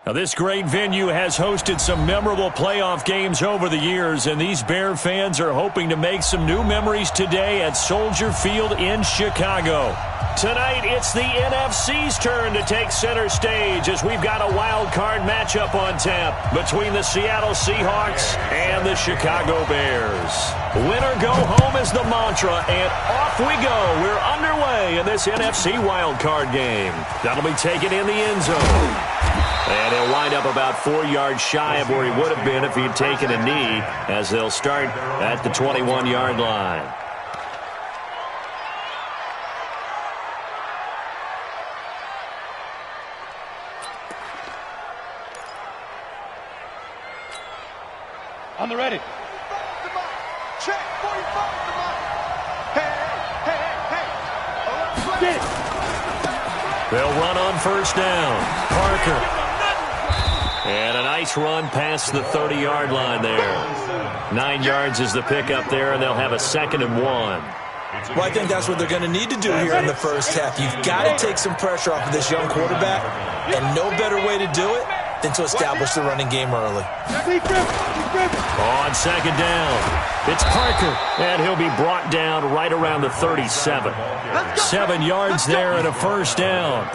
Now, this great venue has hosted some memorable playoff games over the years, and these Bear fans are hoping to make some new memories today at Soldier Field in Chicago. Tonight, it's the NFC's turn to take center stage as we've got a wild card matchup on tap between the Seattle Seahawks and the Chicago Bears. Winner go home is the mantra, and off we go. We're underway in this NFC wild card game. That'll be taken in the end zone. And he'll wind up about 4 yards shy of where he would have been if he'd taken a knee, as they'll start at the 21-yard line. On the ready. Check. 45 the mark. Hey. Get it. They'll run on first down. Parker. And a nice run past the 30-yard line there. 9 yards is the pickup there, and they'll have a 2nd and 1. Well, I think that's what they're going to need to do here in the first half. You've got to take some pressure off of this young quarterback, and no better way to do it than to establish the running game early. On 2nd down, it's Parker, and he'll be brought down right around the 37. 7 yards there and a first down.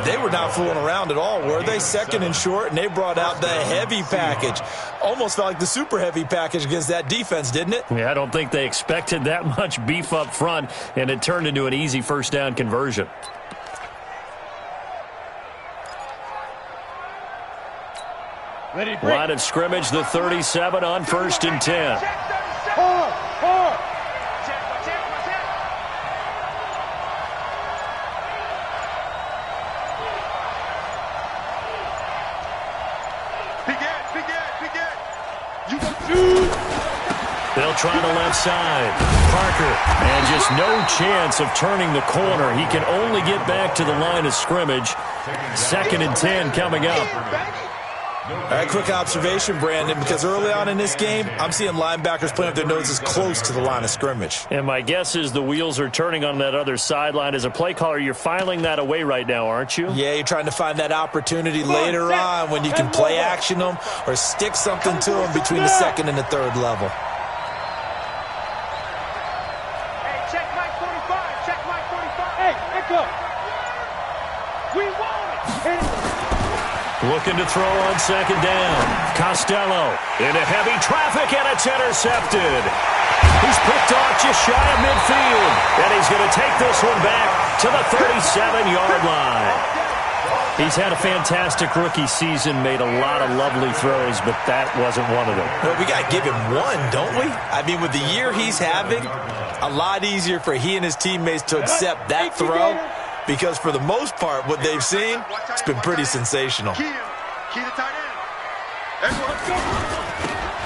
They were not fooling around at all, were they? 2nd and short, and they brought out the heavy package. Almost felt like the super heavy package against that defense, didn't it? Yeah, I don't think they expected that much beef up front, and it turned into an easy first down conversion. Line of scrimmage, the 37 on 1st and 10. They'll try the left side. Parker, and just no chance of turning the corner. He can only get back to the line of scrimmage. 2nd and 10 coming up. All right, quick observation, Brandon, because early on in this game, I'm seeing linebackers playing with their noses close to the line of scrimmage. And my guess is the wheels are turning on that other sideline. As a play caller, you're filing that away right now, aren't you? Yeah, you're trying to find that opportunity later on when you can play action them or stick something to them between the 2nd and the 3rd level. Hey, check Mike 45. Check Mike 45. Hey, echo. We want it. Looking to throw on 2nd down. Costello into heavy traffic, and it's intercepted. He's picked off just shy of midfield, and he's going to take this one back to the 37-yard line. He's had a fantastic rookie season, made a lot of lovely throws, but that wasn't one of them. Well, we got to give him one, don't we? I mean, with the year he's having, a lot easier for he and his teammates to accept that throw. Because for the most part, what they've seen, it's been pretty sensational. Key to tight end.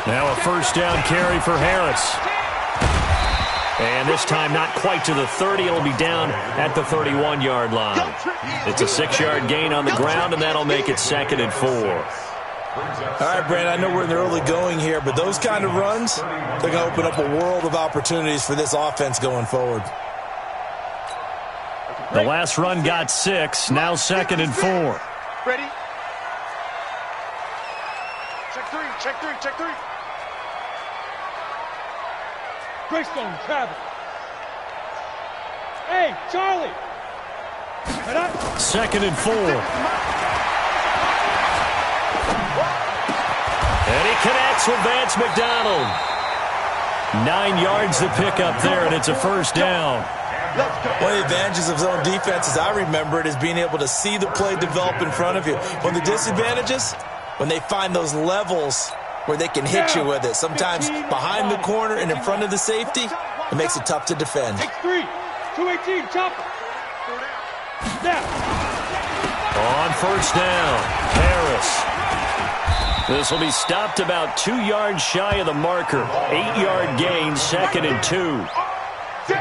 Now a first down carry for Harris. And this time not quite to the 30. It'll be down at the 31-yard line. It's a 6-yard gain on the ground, and that'll make it 2nd and 4. All right, Brandon, I know we're in the early going here, but those kind of runs, they're going to open up a world of opportunities for this offense going forward. The last run got 6. Now 2nd and 4. Ready? Check three. Greystone, Travis. Hey, Charlie. 2nd and 4. And he connects with Vance McDonald. 9 yards to pick up there, and it's a first down. One of the advantages of zone defense, as I remember it, is being able to see the play develop in front of you. One of the disadvantages, when they find those levels where they can hit you with it. Sometimes behind the corner and in front of the safety, it makes it tough to defend. X3, 218, chopper. Snap. On first down, Harris. This will be stopped about 2 yards shy of the marker. 8-yard gain, 2nd and 2.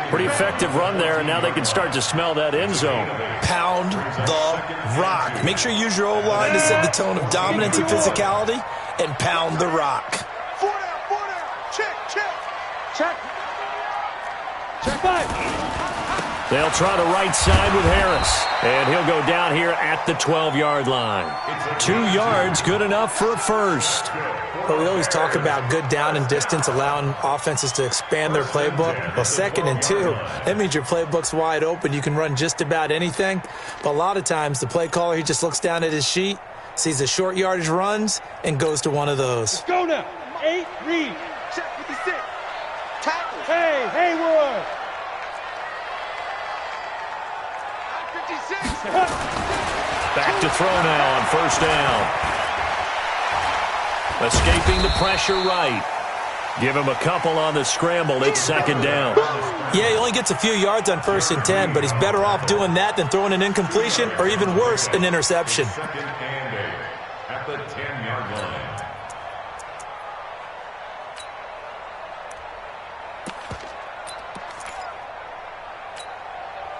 Pretty effective run there, and now they can start to smell that end zone. Pound the rock. Make sure you use your O-line to set the tone of dominance and physicality, and pound the rock. 4 down. Check. Check 5. They'll try the right side with Harris. And he'll go down here at the 12-yard line. 2 yards, good enough for a first. But we always talk about good down and distance, allowing offenses to expand their playbook. Well, 2nd and 2, that means your playbook's wide open. You can run just about anything. But a lot of times, the play caller, he just looks down at his sheet, sees the short yardage runs, and goes to one of those. Let's go now. 8, read. Check 56. Tackle. Hey, Haywood. 56. Back to throw now on first down. Escaping the pressure right. Give him a couple on the scramble. It's 2nd down. Yeah, he only gets a few yards on 1st and 10, but he's better off doing that than throwing an incompletion or even worse, an interception. At the 10-yard line.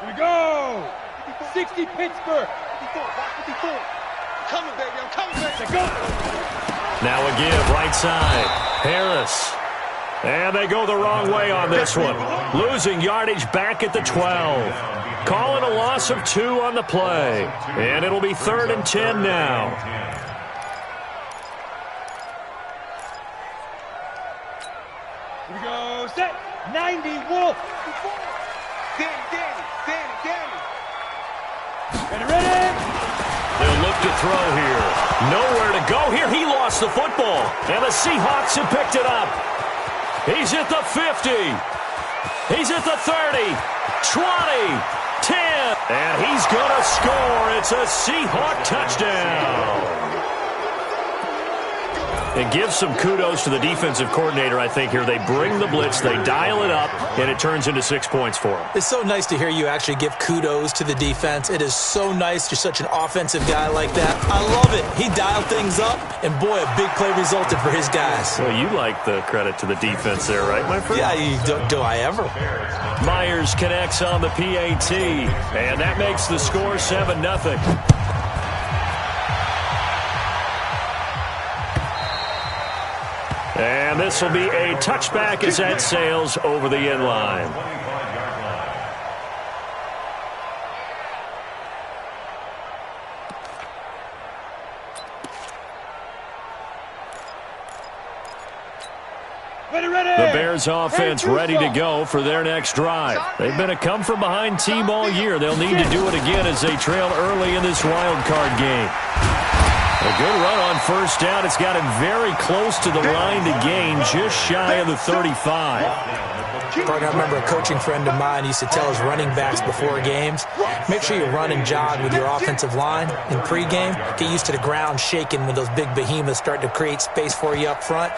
Here we go. 60 Pittsburgh. 54. Coming, baby. I'm coming, baby. Let's go. Now a give, right side. Harris. And they go the wrong way on this one. Losing yardage back at the 12. Calling a loss of 2 on the play. And it'll be 3rd and 10 now. Here we go. Set. 90 Wolf. Danny. Ready. They'll look to throw here. Nowhere to go here. He lost the football. And the Seahawks have picked it up. He's at the 50. He's at the 30. 20. 10. And he's going to score. It's a Seahawk touchdown. It gives some kudos to the defensive coordinator, I think, here. They bring the blitz, they dial it up, and it turns into 6 points for them. It's so nice to hear you actually give kudos to the defense. It is so nice. You're such an offensive guy like that. I love it. He dialed things up, and boy, a big play resulted for his guys. Well, you like the credit to the defense there, right, my friend? Yeah, do I ever? Myers connects on the PAT, and that makes the score 7-0. And this will be a touchback as that sails over the end line. The Bears offense ready to go for their next drive. They've been a come-from-behind team all year. They'll need to do it again as they trail early in this wild card game. A good run on first down. It's got him very close to the line to gain, just shy of the 35. I remember a coaching friend of mine used to tell his running backs before games, make sure you run and jog with your offensive line in pregame. Get used to the ground shaking when those big behemoths start to create space for you up front.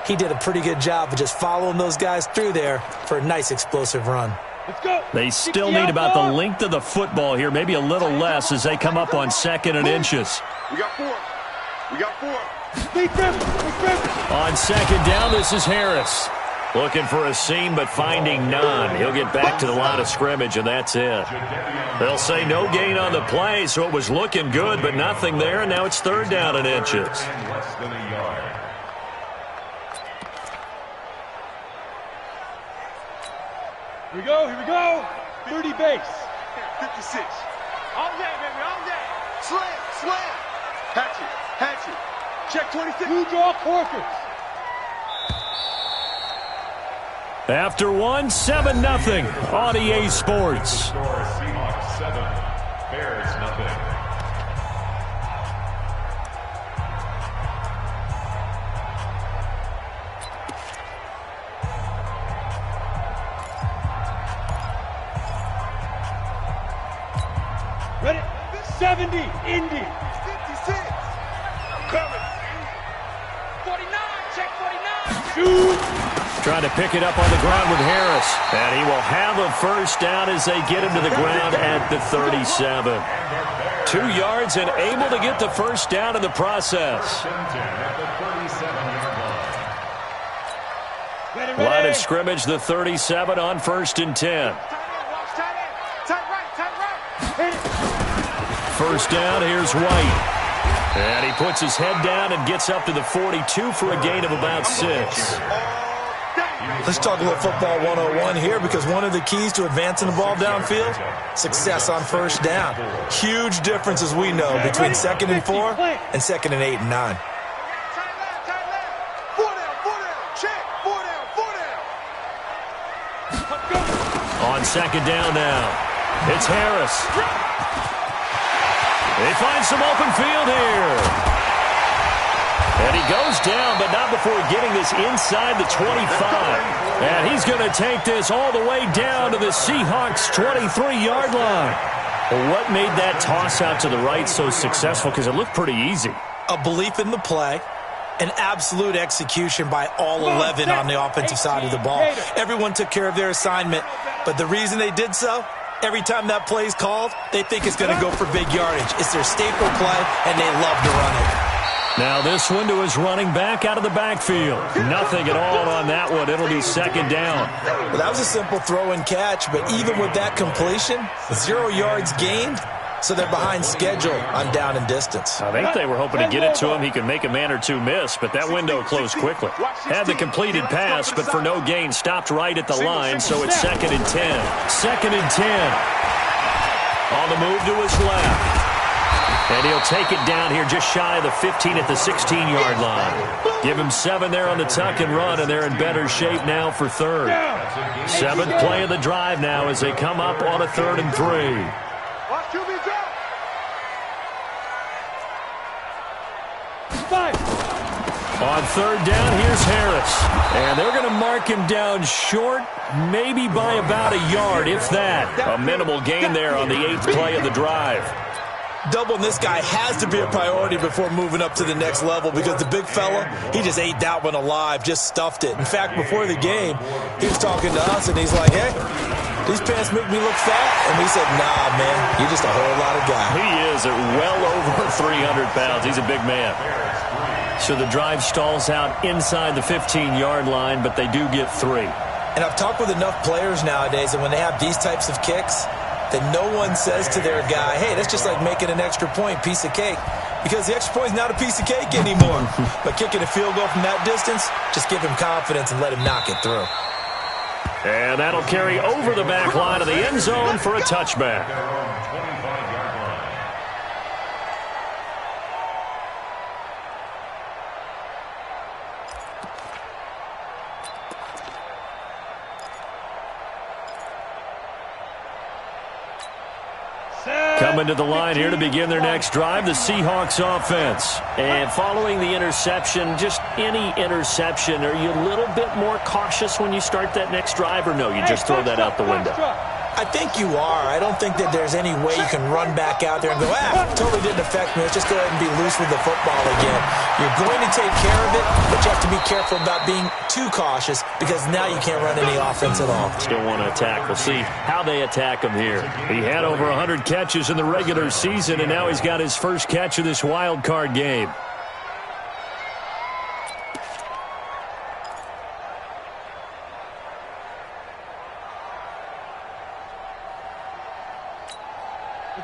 He did a pretty good job of just following those guys through there for a nice explosive run. Let's go. They still need about the length of the football here, maybe a little less as they come up on 2nd and inches. We got 4. On 2nd down, this is Harris. Looking for a seam, but finding none. He'll get back to the line of scrimmage, and that's it. They'll say no gain on the play, so it was looking good, but nothing there, and now it's 3rd down and inches. Less than a yard. Here we go. 30 base. 56. All day, baby, all day. Slam. Hatchet. Check 26. Blue draw Corkers. After 7-0 on EA Sports. Score Seahawks 7, Bears nothing. Ready? 70 Indy. 56. Coming. 49. Check 49. Shoot. Trying to pick it up on the ground with Harris. And he will have a first down as they get him to the ground at the 37. 2 yards and able to get the first down in the process. Line of scrimmage, the 37 on 1st and 10. Tight right. First down, here's White. And he puts his head down and gets up to the 42 for a gain of about 6. Let's talk a little football 101 here, because one of the keys to advancing the ball downfield, success on first down. Huge difference, as we know, between 2nd and 4 and 2nd and 8 and 9. On 2nd down now, it's Harris. They find some open field here. And he goes down, but not before getting this inside the 25. And he's going to take this all the way down to the Seahawks' 23-yard line. Well, what made that toss out to the right so successful? Because it looked pretty easy. A belief in the play, an absolute execution by all 11 on the offensive side of the ball. Everyone took care of their assignment, but the reason they did so, every time that play is called, they think it's going to go for big yardage. It's their staple play, and they love to run it. Now this one to his running back out of the backfield. Nothing at all on that one. It'll be 2nd down. Well, that was a simple throw and catch, but even with that completion, 0 yards gained, so they're behind schedule on down and distance. I think they were hoping to get it to him. He could make a man or two miss, but that window closed quickly. Had the completed pass, but for no gain, stopped right at the line, so it's 2nd and 10. 2nd and 10. On the move to his left. And he'll take it down here just shy of the 15 at the 16-yard line. Give him 7 there on the tuck and run, and they're in better shape now for 3rd. 7th play of the drive now as they come up on a 3rd and 3. On 3rd down, here's Harris. And they're going to mark him down short, maybe by about a yard, if that. A minimal gain there on the 8th play of the drive. Doubling this guy has to be a priority before moving up to the next level, because the big fella, he just ate that one alive, just stuffed it. In fact, before the game, he was talking to us, and he's like, hey, these pants make me look fat. And we said, nah, man, you're just a whole lot of guy. He is at well over 300 pounds. He's a big man. So the drive stalls out inside the 15-yard line, but they do get 3. And I've talked with enough players nowadays that when they have these types of kicks, that no one says to their guy, hey, that's just like making an extra point, piece of cake. Because the extra point is not a piece of cake anymore. But kicking a field goal from that distance, just give him confidence and let him knock it through. And that'll carry over the back line of the end zone for a touchback. Coming to the line here to begin their next drive, the Seahawks offense. And following the interception, just any interception, are you a little bit more cautious when you start that next drive, or no, you just throw that out the window? I think you are. I don't think that there's any way you can run back out there and go, totally didn't affect me. Let's just go ahead and be loose with the football again. You're going to take care of it, but you have to be careful about being too cautious, because now you can't run any offense at all. Still want to attack. We'll see how they attack him here. He had over 100 catches in the regular season, and now he's got his first catch of this wild card game.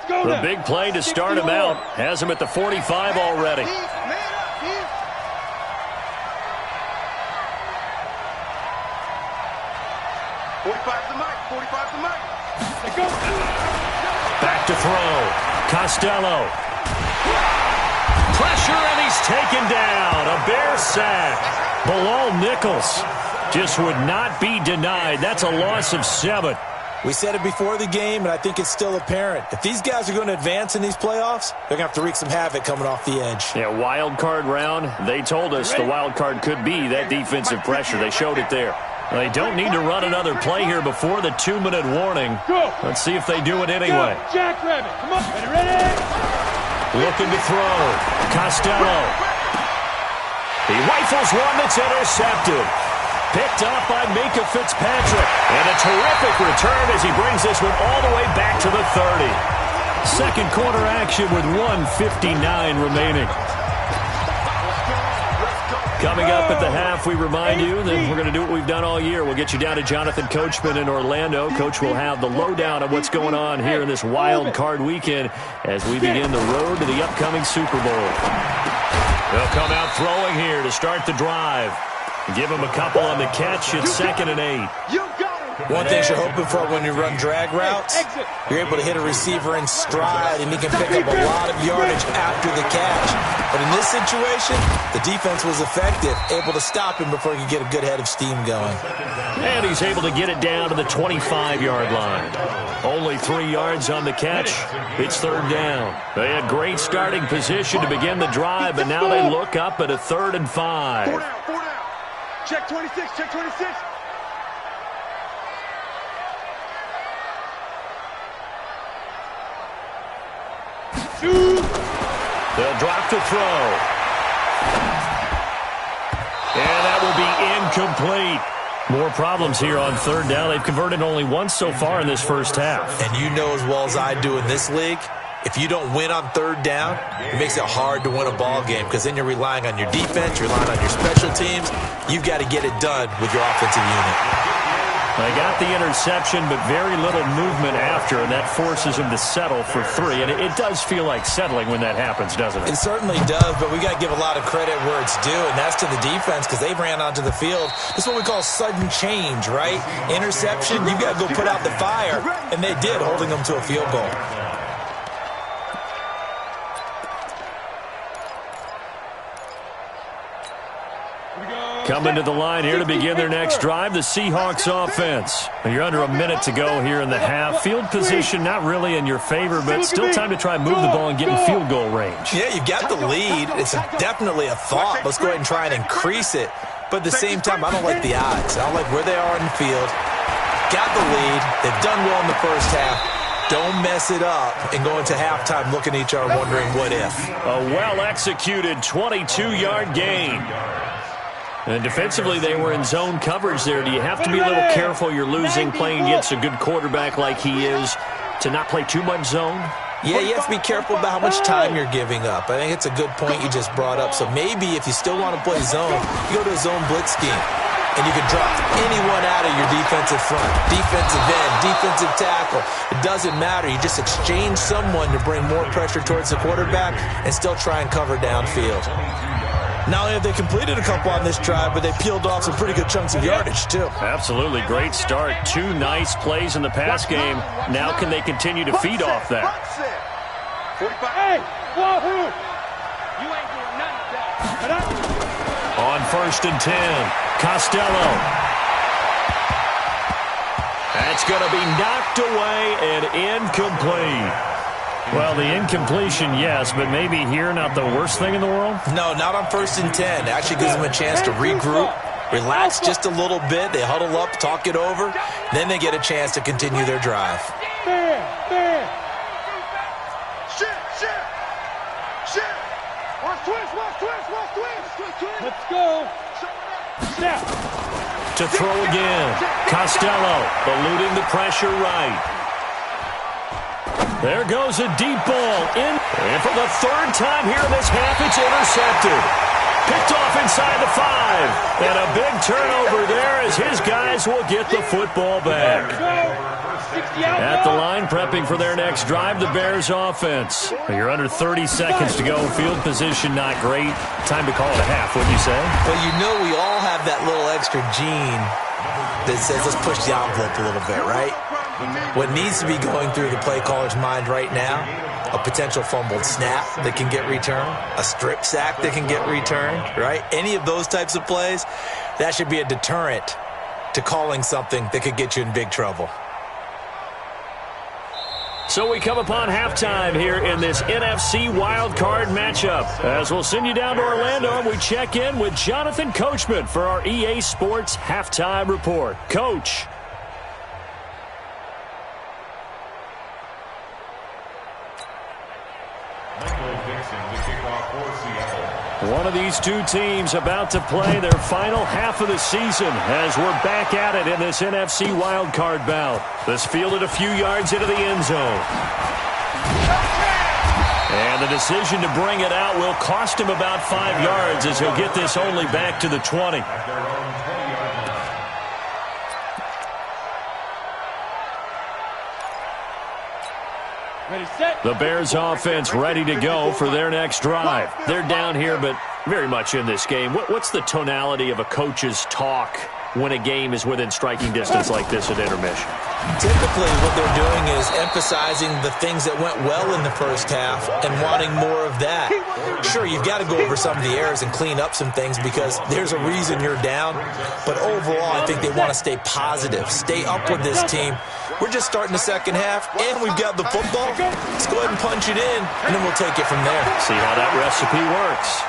The big play to start him out has him at the 45 already. 45 to Mike. 45 to Mike. Back to throw. Costello. Pressure, and he's taken down. A Bear sack. Bilal Nichols just would not be denied. That's a loss of 7. We said it before the game, and I think it's still apparent. If these guys are going to advance in these playoffs, they're going to have to wreak some havoc coming off the edge. Yeah, wild card round. They told us the wild card could be that defensive pressure. They showed it there. They don't need to run another play here before the 2-minute warning. Let's see if they do it anyway. Jackrabbit, come on, ready? Looking to throw. Costello. He rifles one that's intercepted. Picked up by Minka Fitzpatrick. And a terrific return as he brings this one all the way back to the 30. Second quarter action with 1:59 remaining. Coming up at the half, we remind you that we're going to do what we've done all year. We'll get you down to Jonathan Coachman in Orlando. Coach will have the lowdown of what's going on here in this wild card weekend as we begin the road to the upcoming Super Bowl. They'll come out throwing here to start the drive. Give him a couple on the catch. It's 2nd and 8. One thing you're hoping for when you run drag routes, you're able to hit a receiver in stride, and he can pick up a lot of yardage after the catch. But in this situation, the defense was effective, able to stop him before he could get a good head of steam going. And he's able to get it down to the 25-yard line. Only 3 yards on the catch. It's 3rd down. They had great starting position to begin the drive, but now they look up at a 3rd and 5. 4 down, 4 down. Check 26, check 26. They'll drop to throw. And that will be incomplete. More problems here on 3rd down. They've converted only once so far in this first half. And you know as well as I do in this league, if you don't win on 3rd down, it makes it hard to win a ball game because then you're relying on your defense, you're relying on your special teams. You've got to get it done with your offensive unit. They got the interception, but very little movement after, and that forces him to settle for 3. And it does feel like settling when that happens, doesn't it? It certainly does, but we got to give a lot of credit where it's due, and that's to the defense because they ran onto the field. This is what we call sudden change, right? Interception, you've got to go put out the fire, and they did, holding them to a field goal. Coming to the line here to begin their next drive, the Seahawks offense. You're under a minute to go here in the half. Field position not really in your favor, but still time to try and move the ball and get in field goal range. Yeah, you've got the lead. It's definitely a thought. Let's go ahead and try and increase it. But at the same time, I don't like the odds. I don't like where they are in the field. Got the lead. They've done well in the first half. Don't mess it up and go into halftime looking at each other wondering what if. A well-executed 22-yard gain. And defensively, they were in zone coverage there. Do you have to be a little careful? You're losing, playing against a good quarterback like he is, to not play too much zone? Yeah, you have to be careful about how much time you're giving up. I think it's a good point you just brought up. So maybe if you still want to play zone, you go to a zone blitz scheme. And you can drop anyone out of your defensive front, defensive end, defensive tackle. It doesn't matter. You just exchange someone to bring more pressure towards the quarterback and still try and cover downfield. Not only have they completed a couple on this drive, but they peeled off some pretty good chunks of yardage, too. Absolutely. Great start. 2 nice plays in the pass game. Now can they continue to feed off that? 45. Hey, wahoo! You ain't doing nothing with that. On 1st and 10, Costello. That's going to be knocked away and incomplete. Well, the incompletion, yes, but maybe here not the worst thing in the world? No, not on 1st and 10. It actually gives them a chance to regroup, relax just a little bit. They huddle up, talk it over. Then they get a chance to continue their drive. Let's go. Snap. To throw again. Costello eluding the pressure right. There goes a deep ball in. And for the 3rd time here in this half, it's intercepted. Picked off inside the 5. And a big turnover there as his guys will get the football back. At the line, prepping for their next drive, the Bears offense. You're under 30 seconds to go. Field position not great. Time to call it a half, wouldn't you say? Well, you know we all have that little extra gene that says let's push the envelope a little bit, right? What needs to be going through the play caller's mind right now, a potential fumbled snap that can get returned, a strip sack that can get returned, right? Any of those types of plays, that should be a deterrent to calling something that could get you in big trouble. So we come upon halftime here in this NFC wildcard matchup. As we'll send you down to Orlando, and we check in with Jonathan Coachman for our EA Sports Halftime Report. Coach. One of these two teams about to play their final half of the season as we're back at it in this NFC wildcard bout. This fielded a few yards into the end zone. And the decision to bring it out will cost him about 5 yards as he'll get this only back to the 20. The Bears offense ready to go for their next drive. They're down here, but Very much in this game. What's the tonality of a coach's talk when a game is within striking distance like this at intermission? Typically, what they're doing is emphasizing the things that went well in the first half and wanting more of that. Sure, you've got to go over some of the errors and clean up some things because there's a reason you're down. But overall, I think they want to stay positive, stay up with this team. We're just starting the second half, and we've got the football. Let's go ahead and punch it in, and then we'll take it from there. See how that recipe works.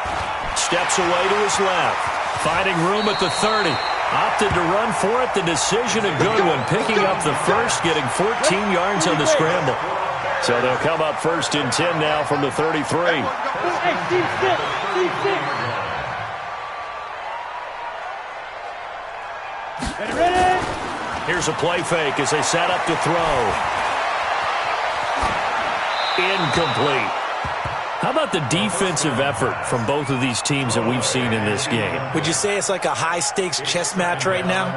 Steps away to his left. Finding room at the 30. Opted to run for it. The decision a good one. Picking up the first, getting 14 yards on the scramble. So they'll come up first and 10 now from the 33. Ready? Here's a play fake as they set up to throw. Incomplete. How about the defensive effort from both of these teams that we've seen in this game? Would you say it's like a high-stakes chess match right now?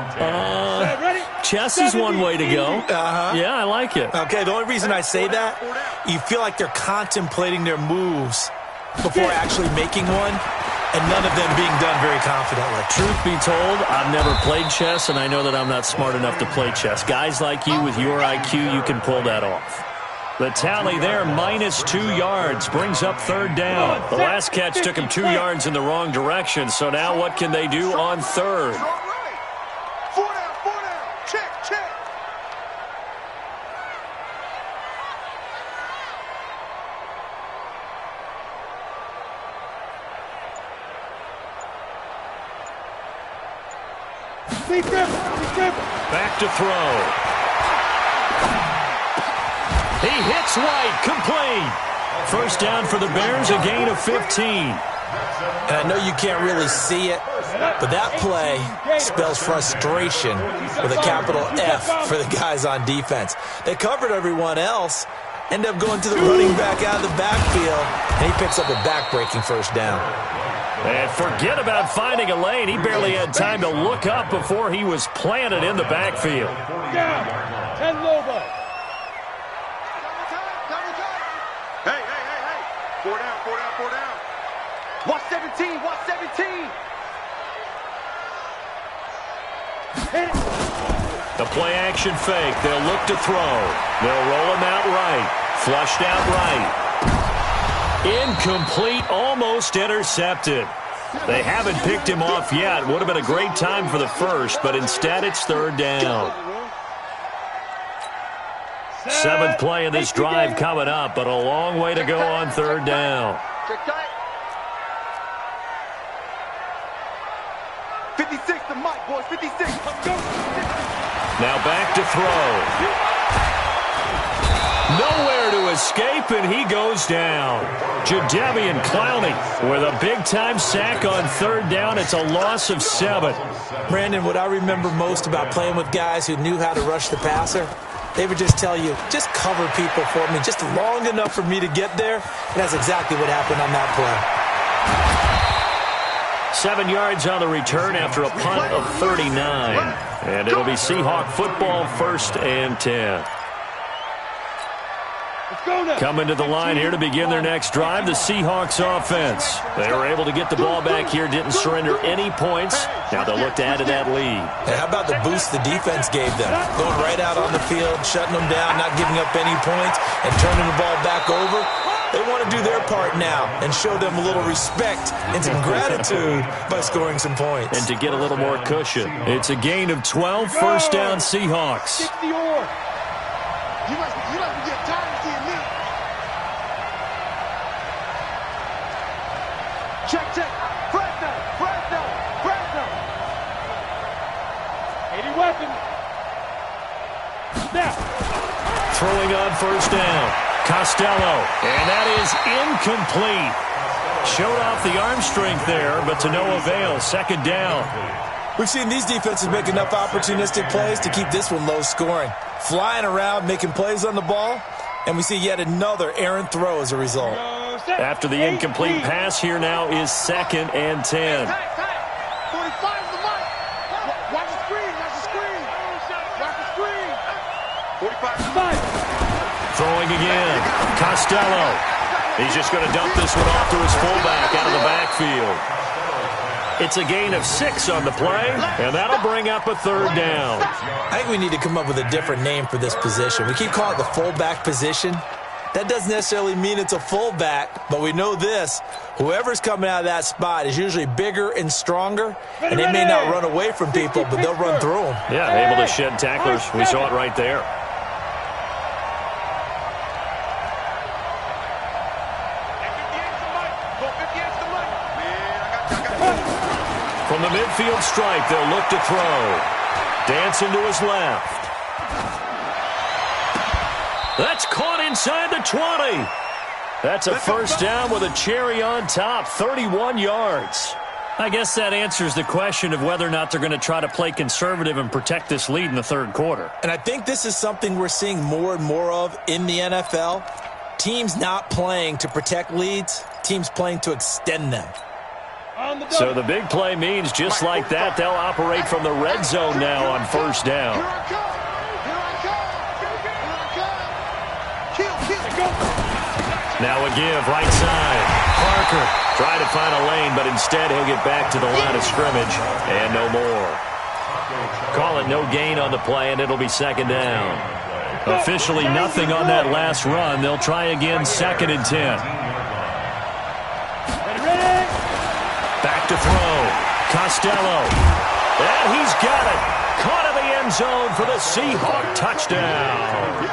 Chess is one way to go. Yeah, I like it. Okay, the only reason I say that, you feel like they're contemplating their moves before actually making one, and none of them being done very confidently. Truth be told, I've never played chess, and I know that I'm not smart enough to play chess. Guys like you with your IQ, you can pull that off. The tally there, -2 yards, brings up third down. The last catch took him 2 yards in the wrong direction, so now what can they do on third? 4 down. Check. Back to throw. He hits White, complete. First down for the Bears, a gain of 15. And I know you can't really see it, but that play spells frustration with a capital F for the guys on defense. They covered everyone else, end up going to the running back out of the backfield, and he picks up a back-breaking first down. And forget about finding a lane. He barely had time to look up before he was planted in the backfield. Down. 10 Lobo. Hey. 4 down. Watch 17. The play action fake. They'll look to throw. They'll roll him out right. Flushed out right. Incomplete, almost intercepted. They haven't picked him off yet. Would have been a great time for the first, but instead it's third down. Seventh play of this drive coming up, but a long way to go on third down. 56 to Mike, boys. 56. Now back to throw. Nowhere to escape, and he goes down. Jadeveon Clowney with a big-time sack on third down. It's a loss of 7. Brandon, what I remember most about playing with guys who knew how to rush the passer, they would just tell you, just cover people for me, just long enough for me to get there. And that's exactly what happened on that play. 7 yards on the return after a punt of 39. And it'll be Seahawk football, 1st and 10. Coming to the line here to begin their next drive, the Seahawks offense. They were able to get the ball back here, didn't surrender any points. Now they'll look to add to that lead. And how about the boost the defense gave them? Going right out on the field, shutting them down, not giving up any points, and turning the ball back over. They want to do their part now and show them a little respect and some gratitude by scoring some points. And to get a little more cushion. It's a gain of 12, first down Seahawks. You must get tired of seeing me. Check. Fresno. 80 weapons. Now. Throwing on first down. Costello. And that is incomplete. Showed off the arm strength there, but to no avail. Second down. We've seen these defenses make enough opportunistic plays to keep this one low scoring. Flying around, making plays on the ball, and we see yet another errant throw as a result. After the incomplete pass, here now is 2nd and 10. 45 the mic. Watch the screen. 45. Throwing again. Costello. He's just going to dump this one off to his fullback out of the backfield. It's a gain of 6 on the play, and that'll bring up a 3rd down. I think we need to come up with a different name for this position. We keep calling it the fullback position. That doesn't necessarily mean it's a fullback, but we know this. Whoever's coming out of that spot is usually bigger and stronger, and they may not run away from people, but they'll run through them. Yeah, able to shed tacklers. We saw it right there. From the midfield stripe, they'll look to throw. Dancing to his left. That's caught inside the 20. That's a first down with a cherry on top, 31 yards. I guess that answers the question of whether or not they're going to try to play conservative and protect this lead in the 3rd quarter. And I think this is something we're seeing more and more of in the NFL. Teams not playing to protect leads, teams playing to extend them. So the big play means just like that, they'll operate from the red zone now on first down. Now a give, right side. Parker trying to find a lane, but instead he'll get back to the line of scrimmage, and no more. Call it no gain on the play, and it'll be 2nd down. Officially nothing on that last run. They'll try again, 2nd and 10. Back to throw. Costello. And he's got it. Caught in the end zone for the Seahawk touchdown.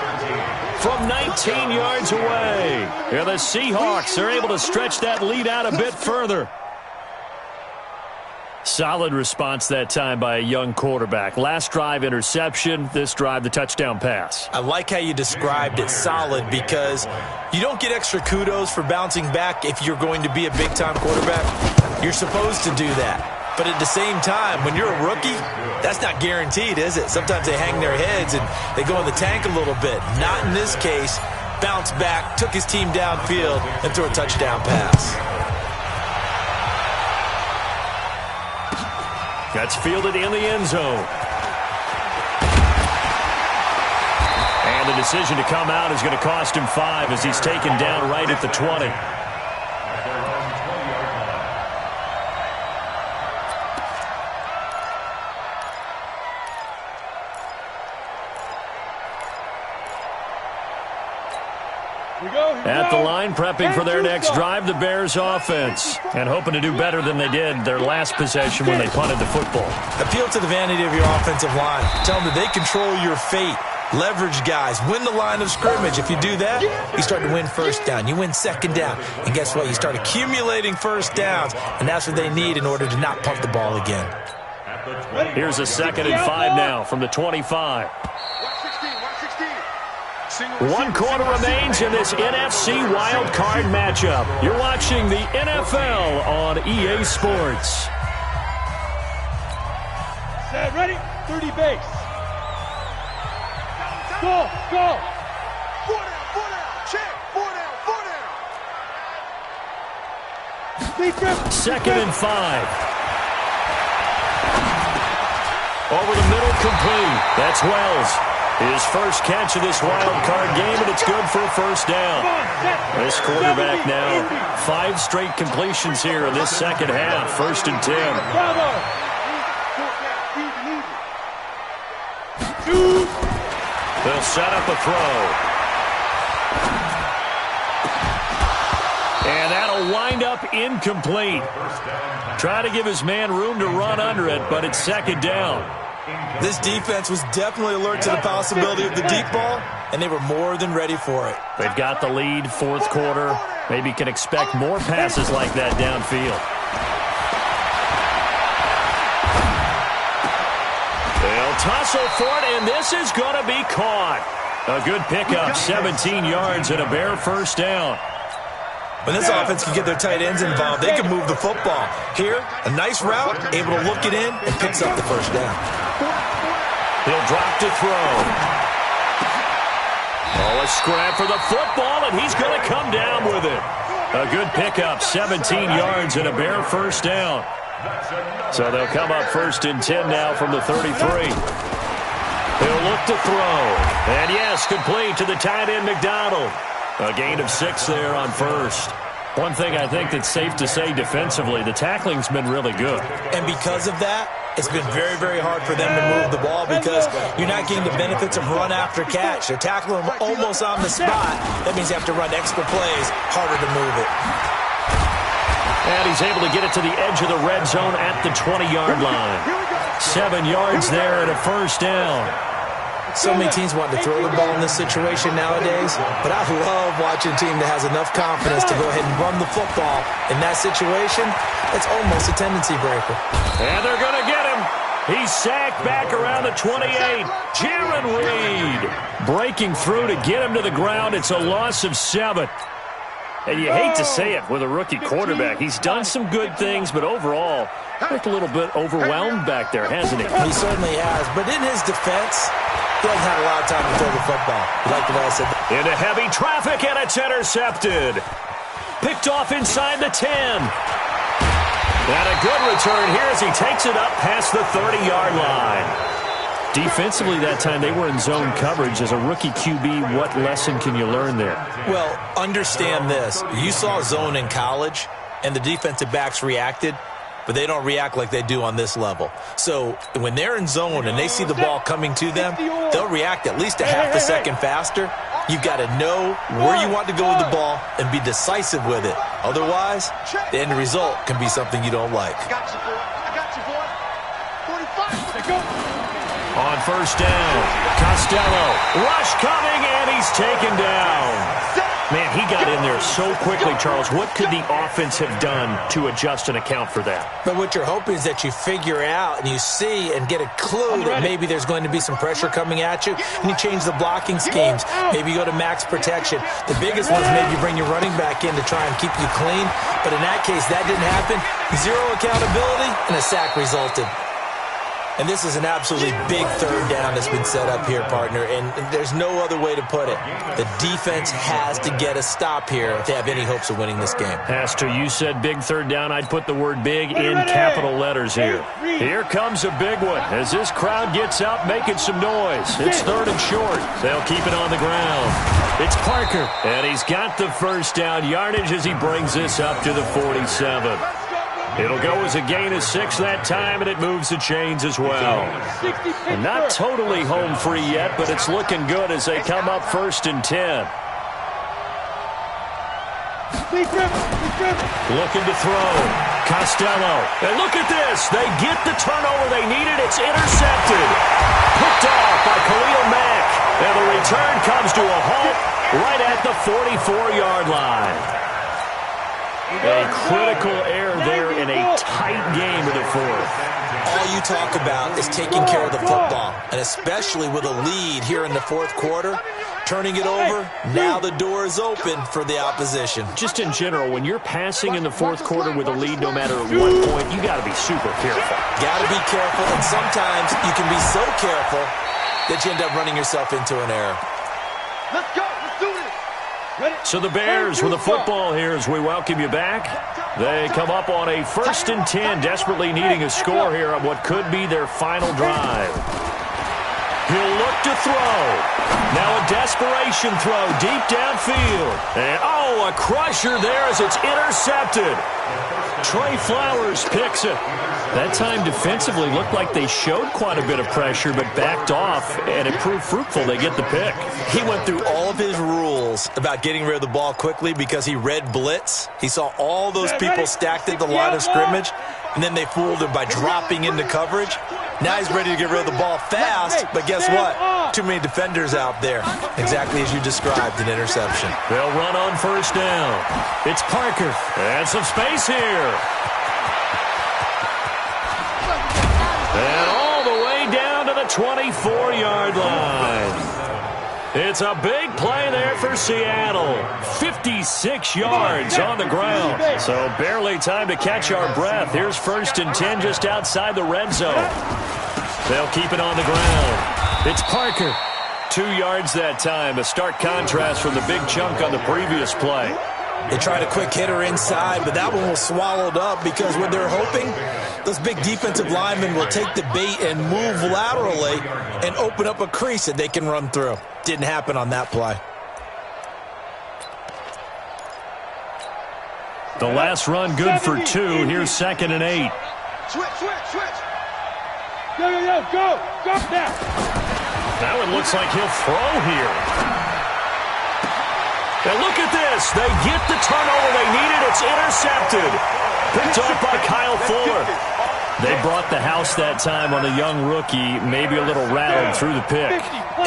From 19 yards away. Yeah, the Seahawks are able to stretch that lead out a bit further. Solid response that time by a young quarterback. Last drive, interception. This drive, the touchdown pass. I like how you described it, solid, because you don't get extra kudos for bouncing back if you're going to be a big-time quarterback. You're supposed to do that. But at the same time, when you're a rookie, that's not guaranteed, is it? Sometimes they hang their heads and they go in the tank a little bit. Not in this case. Bounced back, took his team downfield, and threw a touchdown pass. That's fielded in the end zone. And the decision to come out is going to cost him 5 as he's taken down right at the 20. At the line, prepping for their next drive, the Bears offense. And hoping to do better than they did their last possession when they punted the football. Appeal to the vanity of your offensive line. Tell them that they control your fate. Leverage guys. Win the line of scrimmage. If you do that, you start to win first down. You win 2nd down. And guess what? You start accumulating first downs. And that's what they need in order to not punt the ball again. Here's a 2nd and 5 now from the 25. 1 quarter remains in this NFC Wild Card matchup. You're watching the NFL on EA Sports. Set, ready? 30 base. Go. 4 down, check. 4 down. 2nd and 5. Over the middle, complete. That's Wells. His first catch of this wild card game, and it's good for a first down. This quarterback now, 5 straight completions here in this second half. 1st and 10. They'll set up a throw. And that'll wind up incomplete. Try to give his man room to run under it, but it's 2nd down. This defense was definitely alert to the possibility of the deep ball, and they were more than ready for it. They've got the lead, 4th quarter. Maybe can expect more passes like that downfield. They'll tussle for it, and this is going to be caught. A good pickup, 17 yards and a Bear first down. When this offense can get their tight ends involved, they can move the football. Here, a nice route, able to look it in, and picks up the first down. He'll drop to throw. Oh, a scrap for the football, and he's going to come down with it. A good pickup, 17 yards and a Bear first down. So they'll come up 1st and 10 now from the 33. He'll look to throw. And yes, complete to the tight end, McDonald. A gain of 6 there on first. One thing I think that's safe to say defensively, the tackling's been really good. And because of that, it's been very, very hard for them to move the ball because you're not getting the benefits of run after catch. They're tackling them almost on the spot. That means you have to run extra plays, harder to move it. And he's able to get it to the edge of the red zone at the 20-yard line. 7 yards there and a first down. So many teams want to throw the ball in this situation nowadays, but I love watching a team that has enough confidence to go ahead and run the football. In that situation, it's almost a tendency breaker. And they're going to get him. He's sacked back around the 28. Jaron Reed breaking through to get him to the ground. It's a loss of 7. And you hate to say it with a rookie quarterback. He's done some good things, but overall, looked a little bit overwhelmed back there, hasn't he? He certainly has, but in his defense, he hasn't had a lot of time to throw the football. You like the way I said that? Into heavy traffic, and it's intercepted. Picked off inside the 10. And a good return here as he takes it up past the 30-yard line. Defensively that time, they were in zone coverage. As a rookie QB, what lesson can you learn there? Well, understand this. You saw zone in college, and the defensive backs reacted, but they don't react like they do on this level. So when they're in zone and they see the ball coming to them, they'll react at least a half a second faster. You've got to know where you want to go with the ball and be decisive with it. Otherwise, the end result can be something you don't like. I got you, boy. 45. Let's go. On first down, Costello. Rush coming, and he's taken down. Man, he got in there so quickly, Charles. What could the offense have done to adjust and account for that? But what you're hoping is that you figure out and you see and get a clue that maybe there's going to be some pressure coming at you, and you change the blocking schemes. Maybe you go to max protection. The biggest one is maybe you bring your running back in to try and keep you clean. But in that case, that didn't happen. 0 accountability, and a sack resulted. And this is an absolutely big third down that's been set up here, partner, and there's no other way to put it. The defense has to get a stop here if they have any hopes of winning this game. Pastor, you said big third down. I'd put the word big in capital letters here. Here comes a big one as this crowd gets out making some noise. It's 3rd and short. They'll keep it on the ground. It's Parker, and he's got the first down yardage as he brings this up to the 47. It'll go as a gain of 6 that time, and it moves the chains as well. And not totally home free yet, but it's looking good as they come up 1st and 10. Looking to throw. Costello. And look at this. They get the turnover they needed. It's intercepted. Picked off by Khalil Mack. And the return comes to a halt right at the 44-yard line. A critical error there in a tight game in the 4th. All you talk about is taking care of the football, and especially with a lead here in the 4th quarter, turning it over, now the door is open for the opposition. Just in general, when you're passing in the 4th quarter with a lead, no matter at what point, you got to be super careful. Got to be careful, and sometimes you can be so careful that you end up running yourself into an error. Let's go. Let's do this. So the Bears with the football here as we welcome you back. They come up on a 1st and 10, desperately needing a score here on what could be their final drive. He'll look to throw. Now a desperation throw deep downfield. And, a crusher there as it's intercepted. Trey Flowers picks it. That time defensively looked like they showed quite a bit of pressure but backed off, and it proved fruitful. They get the pick. He went through all of his rules about getting rid of the ball quickly because he read blitz. He saw all those people stacked at the line of scrimmage, and then they fooled him by dropping into coverage. Now he's ready to get rid of the ball fast, but guess what? Too many defenders out there. Exactly as you described, an interception. They'll run on first down. It's Parker. And some space here. And all the way down to the 24-yard line. It's a big play there for Seattle. 56 yards on the ground. So barely time to catch our breath. Here's 1st and 10 just outside the red zone. They'll keep it on the ground. It's Parker. 2 yards that time. A stark contrast from the big chunk on the previous play. They tried a quick hitter inside, but that one was swallowed up because what they're hoping, those big defensive linemen will take the bait and move laterally and open up a crease that they can run through. Didn't happen on that play. The last run good for 2. Here's 2nd and 8. Switch. Go. Go now. Now it looks like he'll throw here. And look at this. They get the turnover they needed. It's intercepted. Picked off by Kyle Fuller. They brought the house that time on the young rookie, maybe a little rattled through the pick.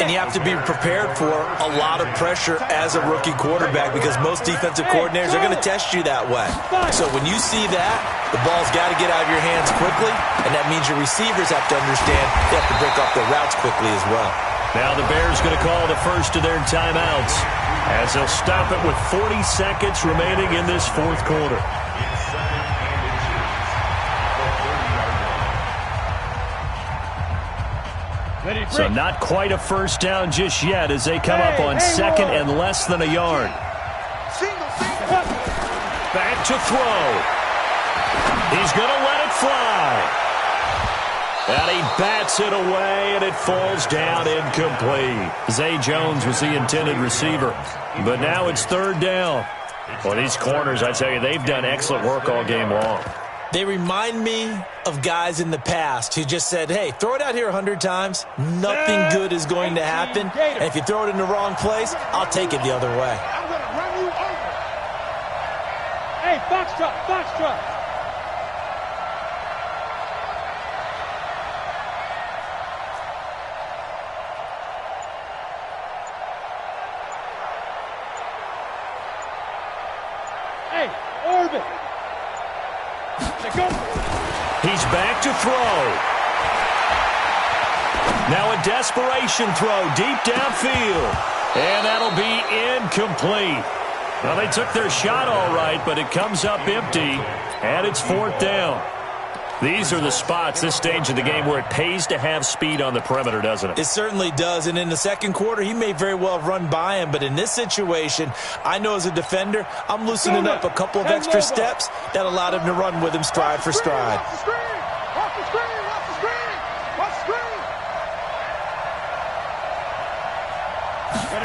And you have to be prepared for a lot of pressure as a rookie quarterback because most defensive coordinators are going to test you that way. So when you see that, the ball's got to get out of your hands quickly, and that means your receivers have to understand they have to break off their routes quickly as well. Now the Bears going to call the first of their timeouts as they'll stop it with 40 seconds remaining in this fourth quarter. So not quite a first down just yet as they come up on 2nd and less than a yard. Back to throw. He's going to let it fly. And he bats it away, and it falls down incomplete. Zay Jones was the intended receiver. But now it's 3rd down. Well, these corners, I tell you, they've done excellent work all game long. They remind me of guys in the past who just said, hey, throw it out here 100 times. Nothing good is going to happen. And if you throw it in the wrong place, I'll take it the other way. I'm going to run you over. Hey, Foxtrot. Hey, Orbit. Go. He's back to throw. Now a desperation throw deep downfield. And that'll be incomplete. Well, they took their shot all right, but it comes up empty, and it's 4th down. These are the spots, this stage of the game, where it pays to have speed on the perimeter, doesn't it? It certainly does, and in the second quarter, he may very well run by him, but in this situation, I know as a defender, I'm loosening up a couple of extra steps that allowed him to run with him stride for stride. Watch the screen.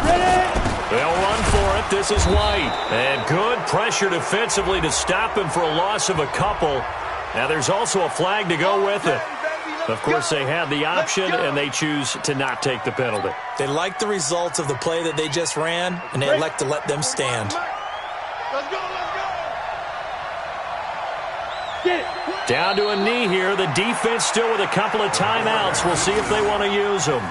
Ready? They'll run for it. This is White. And good pressure defensively to stop him for a loss of a couple. Now there's also a flag to go with it. Of course, they had the option, and they choose to not take the penalty. They like the results of the play that they just ran, and they elect to let them stand. Let's go. Get it. Down to a knee here. The defense still with a couple of timeouts. We'll see if they want to use them.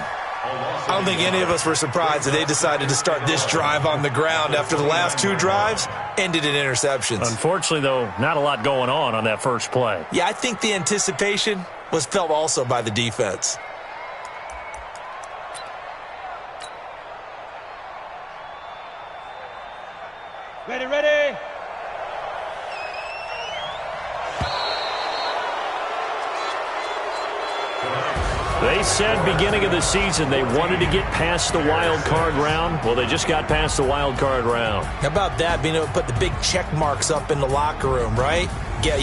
I don't think any of us were surprised that they decided to start this drive on the ground after the last 2 drives ended in interceptions. Unfortunately, though, not a lot going on that first play. Yeah, I think the anticipation was felt also by the defense. Ready. They said beginning of the season they wanted to get past the wild card round. Well, they just got past the wild card round. How about that, being able to put the big check marks up in the locker room, right? Get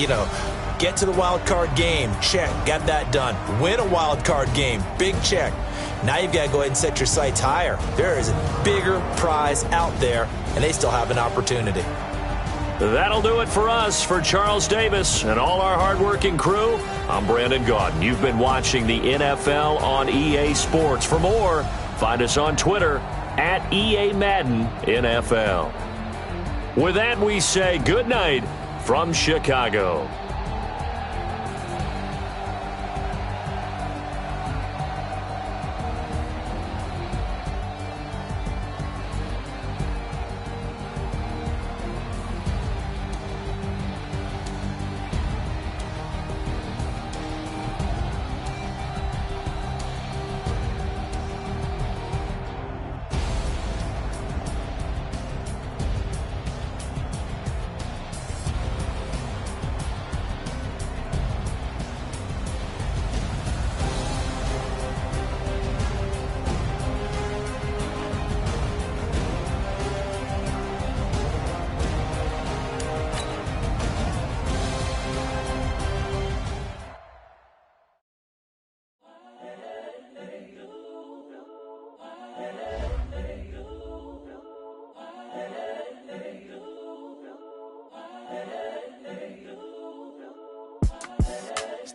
to the wild card game, check, got that done. Win a wild card game, big check. Now you've got to go ahead and set your sights higher. There is a bigger prize out there, and they still have an opportunity. That'll do it for us. For Charles Davis and all our hardworking crew, I'm Brandon Gaudin. You've been watching the NFL on EA Sports. For more, find us on Twitter at EA Madden NFL. With that, we say good night from Chicago.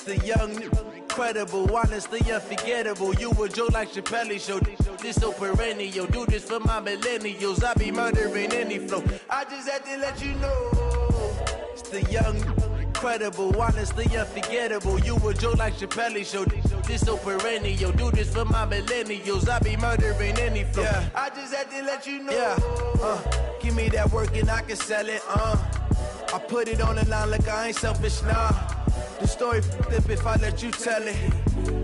The young, incredible, honestly unforgettable. You a joke like Chappelle Show. This so perennial. Do this for my millennials. I be murdering any flow. I just had to let you know. It's the young, incredible, honestly unforgettable. You a joke like Chappelle Show. This so perennial. Do this for my millennials. I be murdering any flow. Yeah. I just had to let you know. Yeah. Give me that work and I can sell it. I put it on the line like I ain't selfish, nah. The story flip if I let you tell it.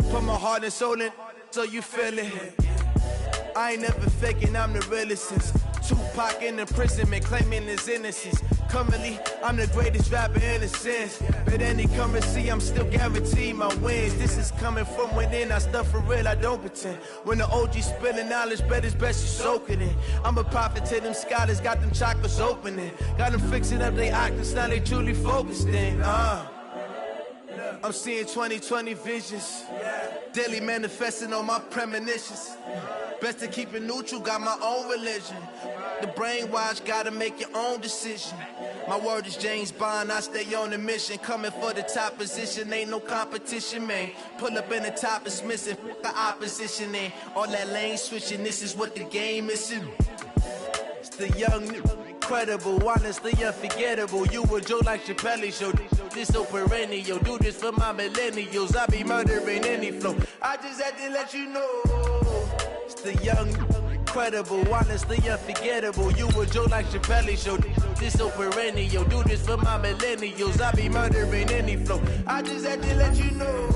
Put my heart and soul in so you feel it. I ain't never faking, I'm the realest since Tupac in imprisonment, claiming his innocence. Currently, I'm the greatest rapper in a sense. But any currency, I'm still guaranteed my wins. This is coming from within, I stuff for real, I don't pretend. When the OG spilling knowledge, bet it's best you soak it in. I'm a prophet to them scholars, got them chakras opening. Got them fixing up their octaves, now they truly focused in. I'm seeing 2020 visions, daily manifesting on my premonitions. Best to keep it neutral, got my own religion. The brainwash, gotta make your own decision. My word is James Bond, I stay on a mission. Coming for the top position, ain't no competition, man. Pull up in the top, it's missing, the opposition, man. All that lane switching, this is what the game is. It's the young, incredible, honestly unforgettable. You a joke like Chappelle Show. This so perennial. Do this for my millennials. I be murdering any flow. I just had to let you know. It's the young, incredible, honestly unforgettable. You a joke like Chappelle Show. This so perennial. Do this for my millennials. I be murdering any flow. I just had to let you know.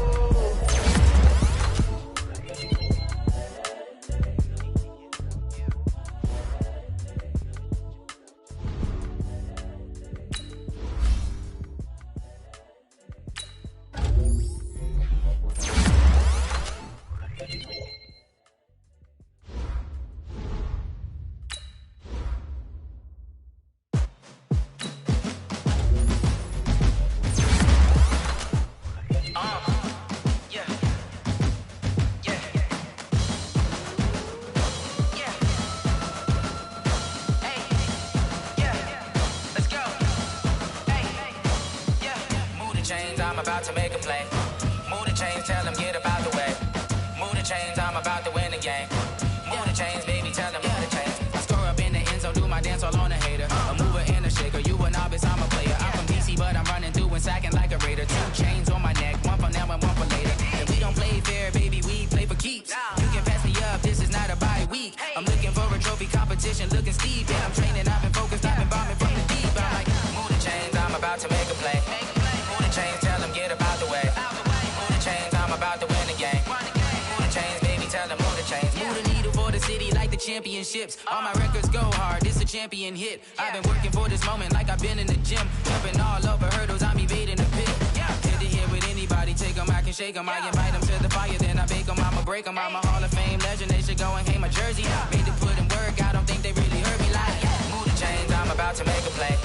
About to make a play. Move the chains, tell them get up out the way. Move the chains, I'm about to win the game. Move the chains, baby, tell them move the chains. I score up in the end zone, do my dance all on a hater. A mover and a shaker, you a novice, I'm a player. I'm from DC, but I'm running through and sacking like a raider. 2 chains on my neck, one for now and one for later. And we don't play fair, baby, we play for keeps. You can pass me up, this is not a bye week. I'm looking for a trophy competition, looking steep. And I'm training, I've been focused, I've been bombing from the deep. I'm like, move the chains, I'm about to make a play. Move the chains, tell them get up out the way. Move the chains, I'm about to win the game. Move the chains, baby, tell them move the chains. Move the needle for the city like the championships. All my records go hard, this a champion hit. I've been working for this moment like I've been in the gym. Jumping all over hurdles, I'm evading the pit. Hit it here with anybody, take them, I can shake them. I invite them to the fire, then I bake them, I'ma break them. I'm a Hall of Fame legend, they should go and hang my jersey. Made to put in work, I don't think they really heard me like. Move the chains, I'm about to make a play.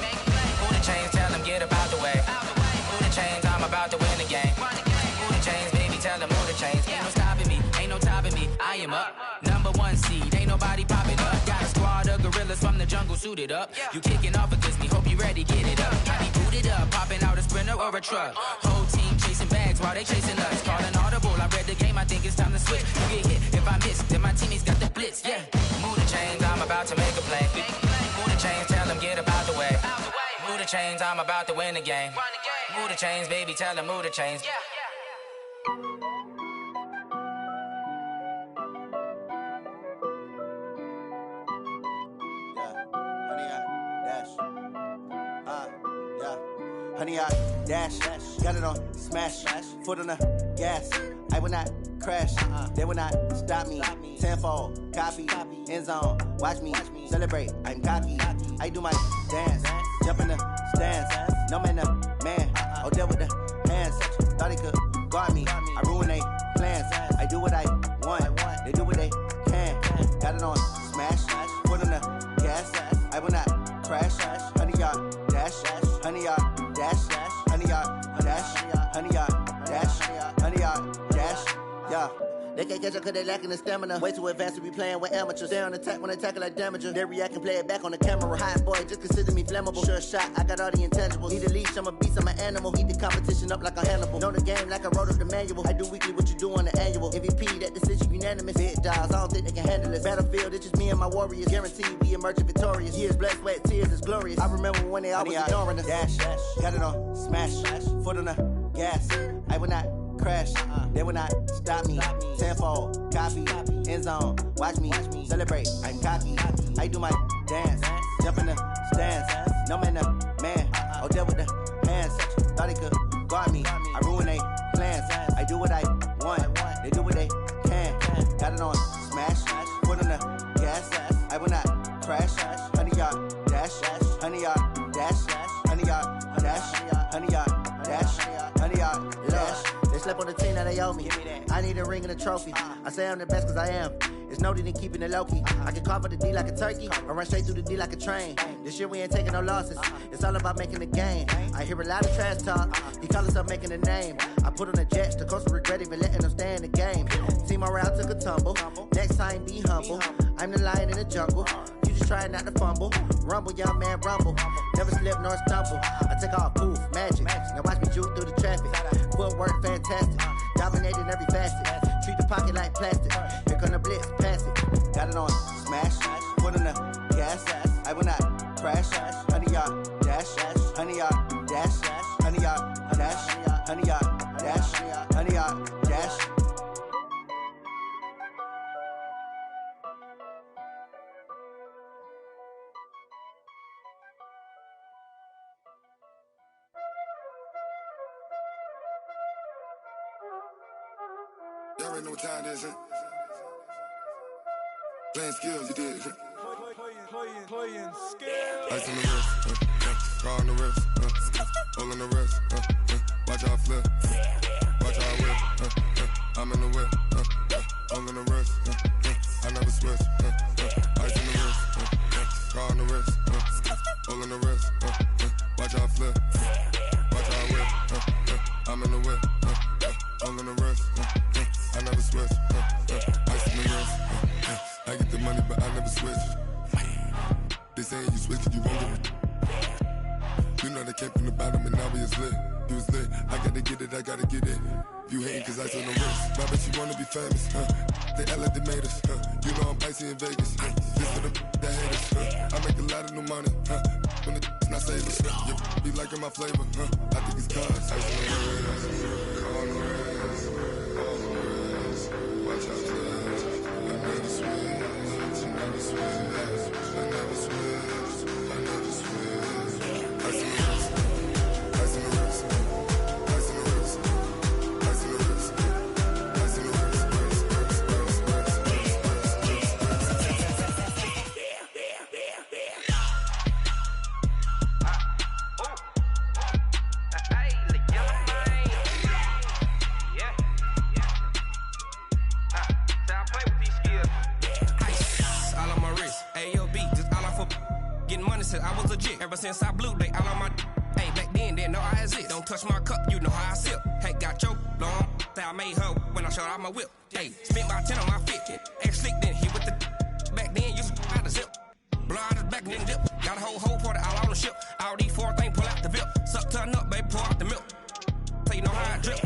Move the chains, tell them get up out the way. Move the chains, I'm about to win the game. Move the chains, baby, tell them move the chains. Ain't no stopping me, ain't no topping me. I am up, #1 seed, ain't nobody popping up. Got a squad of gorillas from the jungle suited up. You kicking off against me, hope you ready, get it up. I be booted up, popping out a Sprinter or a truck. Whole team chasing bags while they chasing us. Calling audible, I read the game, I think it's time to switch. You get hit, if I miss, then my teammates got the blitz, yeah. Move the chains, I'm about to make a play. Move the chains, tell them get up out the way. Move the chains, I'm about to win the game. Move the chains, baby, tell them move the chains. Honey, I dash, got it on smash, foot on the gas. I will not crash, they will not stop me. Tenfold, copy, end zone, watch me celebrate. I'm cocky, I do my dance, jump in the stands. No man, man, oh, deal with the hands. Thought he could guard me, I ruin they plans. I do what I want, they do what they can. Got it on smash, foot on the gas. I will not crash, honey, y'all dash, honey, y'all dash, honey, y'all dash, honey, y'all dash, honey, y'all dash, yeah. They can't catch up cause they lacking the stamina. Way too advanced to be playing with amateurs. Stay on attack when they tackle like damager. They react and play it back on the camera. Hot boy, just consider me flammable. Sure shot, I got all the intangibles. Need a leash, I'm a beast, I'm an animal. Heat the competition up like a Hannibal. Know the game like I wrote up the manual. I do weekly what you do on the annual. MVP, that decision unanimous. Big dogs, I don't think they can handle it. Battlefield, it's just me and my warriors. Guaranteed we emerging victorious. Years, blood, sweat, tears, it's glorious. I remember when they always ignoring us. Dash, got it on, smash, foot on the gas. I will not crash, they will not stop me. Tenfold, copy, end zone, watch me celebrate. I'm cocky, I do my dance, jump in the stands. No man, man, oh there with the hands. Thought he could guard me, I ruin they plans. I do what I want, they do what they can. Got it on, smash, foot on the gas. I will not crash, 100-yard dash, 100-yard dash, 100-yard dash, 100-yard dash, 100-yard dash. They slept on the team that they owe me. I need a ring and a trophy. I say I'm the best cause I am. It's noted in keeping it low-key. I can carve for the D like a turkey, or run straight through the D like a train. This year we ain't taking no losses. It's all about making the game. I hear a lot of trash talk. He call himself making a name. I put on the Jets. The coach will regret even letting them stay in the game. Team morale took a tumble. Next time be humble. I'm the lion in the jungle. You just trying not to fumble. Rumble, young man, rumble. Never slip nor stumble. I take off, poof, magic. Now watch me juke through the traffic. Footwork fantastic. Dominating every facet. Treat the pocket like plastic. Here come the blitz, pass it. Got it on, smash. Foot on the gas. I will not crash. 100-yard dash. 100-yard dash. 100-yard dash. 100-yard dash. 100-yard dash. Y'all already know what time it is, huh? Playing skills, you did. Playing skills. Ice on the wrist, car on the wrist, hole in the wrist, watch how I flip, watch how I whip, I'm in the whip, hole in the wrist, I never switch, ice on the wrist, car on the wrist, hole in the wrist, watch how I flip, watch how I whip, I'm in the whip, hole in the wrist, I never switch, ice on the wrist, I get the money but I never switch. They saying you switch, you won't get it. You know they came from the bottom and now we is lit. You was lit, I gotta get it, I gotta get it. You hating cause I on the wrist. My bitch, you wanna be famous, They act like they made us, You know I'm icy in Vegas, This for the that hate us, I make a lot of new money, When it's not savers, You be liking my flavor, I think it's cause ice on the wrist, on the wrist, on the wrist. Watch out, I never switch, I never switch. I never switch, I never switch. Ice in the wrist, ice in the wrist, ice in the wrist, ice in the wrist, ice in the wrist, I was legit. Ever since I blew, they all on my hey, back then, didn't know I exist. Don't touch my cup, you know how I sip. Hey, got choked, long. Say I made her when I showed out my whip. Hey, spent about 10 on my fit. Ex slick, then hit with the back then, used to out the zip. Blow out his back, then dip. Got a whole party all on the ship. All these four things, pull out the VIP. Suck, turn up, baby, pour out the milk. So you know how I drip.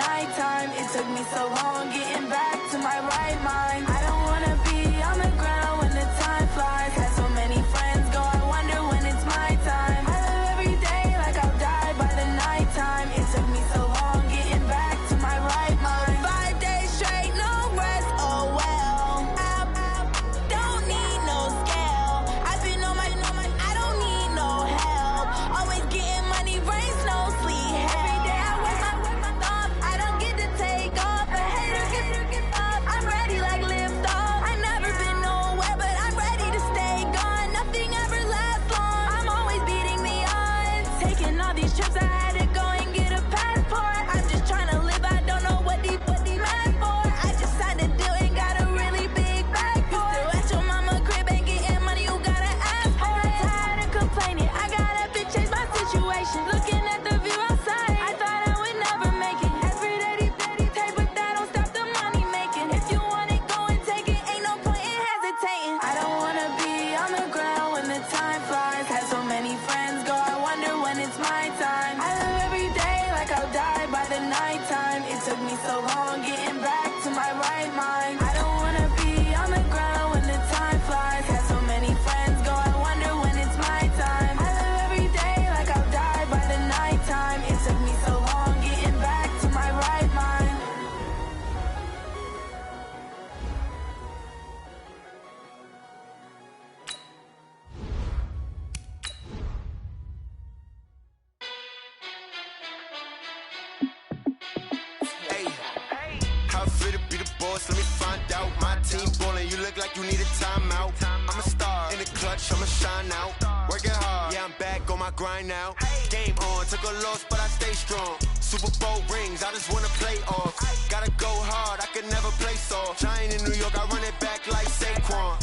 nighttime. It took me so long getting back to my right mind. I don't wanna be on the ground when the time flies. Had so many friends go, I wonder when it's my time. I live every day like I'll die by the nighttime. It took me so long getting back to my right mind. 5 days straight, no rest, oh well. I don't need no scale. I've been on my, I don't need no help. Always getting money, rain, snow, sleet, every day I work my thumb. I don't get to take off, a hater get up. I'm ready like lift off. I never been nowhere, but I'm ready to stay gone. Nothing ever lasts long. I'm always beating the odds. Taking all these trips, I had to go and get a passport. I'm just trying to live, I don't know what these mad for. I just signed a deal and got a really big bag for it. Still at your mama crib and getting money, you gotta ask for it. Tired of complaining, I got up and changed my situation. Looking at the view outside, I thought I would never make it. Every day they take, but that don't stop the money making. If you want it, go and take it, ain't no point in hesitating. I don't wanna be on the ground when the time flies. Had so many friends go, I wonder when it's my time. I live every day like I'll die by the nighttime. It took me so long getting back to my right mind. I don't wanna be on the ground when the time flies. Had so many friends go, I wonder when it's my time. I live every day like I'll die by the nighttime. It took me so long getting back to my right mind. Hey, how it feel to be the boss? Let me find out. My team ballin', you look like you need a timeout. I'm a star in the clutch, I'ma shine out. Working hard, yeah, I'm back on my grind now. Game on, took a loss, but I stay strong. Super Bowl rings, I just wanna play off. Gotta go hard, I could never play soft. Giant in New York, I run it back like Saquon.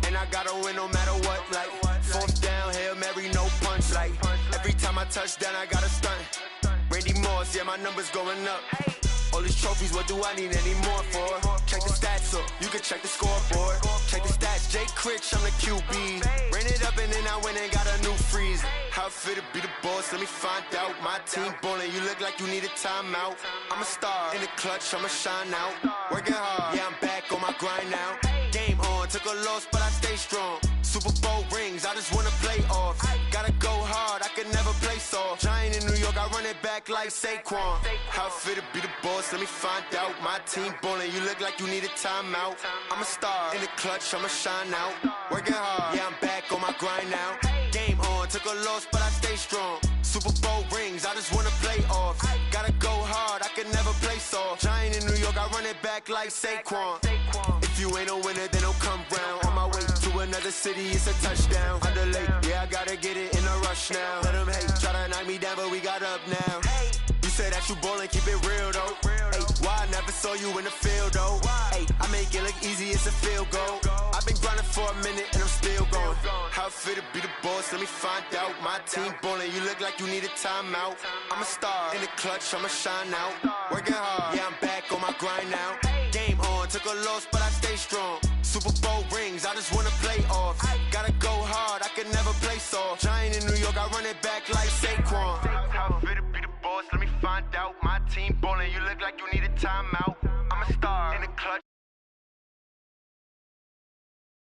And I gotta win no matter what, like fourth down, Hail Mary, no punch. Like every time I touch down, I gotta stunt. Randy Moss, yeah, my numbers going up. All these trophies, what do I need any more for? Check the stats up, you can check the scoreboard. Check the stats, Jay Critch, I'm the QB. Ran it up and then I went and got a new freeze. How it feel to be the boss, let me find out. My team ballin', you look like you need a timeout. I'm a star in the clutch, I'ma shine out. Working hard, yeah, I'm back on my grind now. Game on, took a loss, but I stay strong. Super Bowl rings, I just wanna play off. Gotta go hard, I could never play soft. Giant in New York, I run it back like Saquon. How it feel to be the boss, let me find out. My team ballin', you look like you need a timeout. I'm a star in the clutch, I'ma shine out. Working hard, yeah, I'm back on my grind now. Game on, took a loss, but I stay strong. Super Bowl rings, I just wanna play off. Gotta go hard, I could never play soft. Giant in New York, I run it back like Saquon. If you ain't a winner, then don't come round. On my way to another city, it's a touchdown. Underlay, yeah, I gotta get it in a rush now. Let them hate, try to knock me down, but we got up now. You say that you ballin', keep it real though. Hey, why I never saw you in the field though? Hey, I make it look easy, it's a field goal. I've been grinding for a minute and I'm still going. How it feel to be the boss, let me find out. My team ballin', you look like you need a timeout. I'm a star in the clutch, I'ma shine out. Working hard, yeah, I'm back on my grind now. Game on, took a loss, but I stay strong. Super Bowl rings, I just wanna play off. Gotta go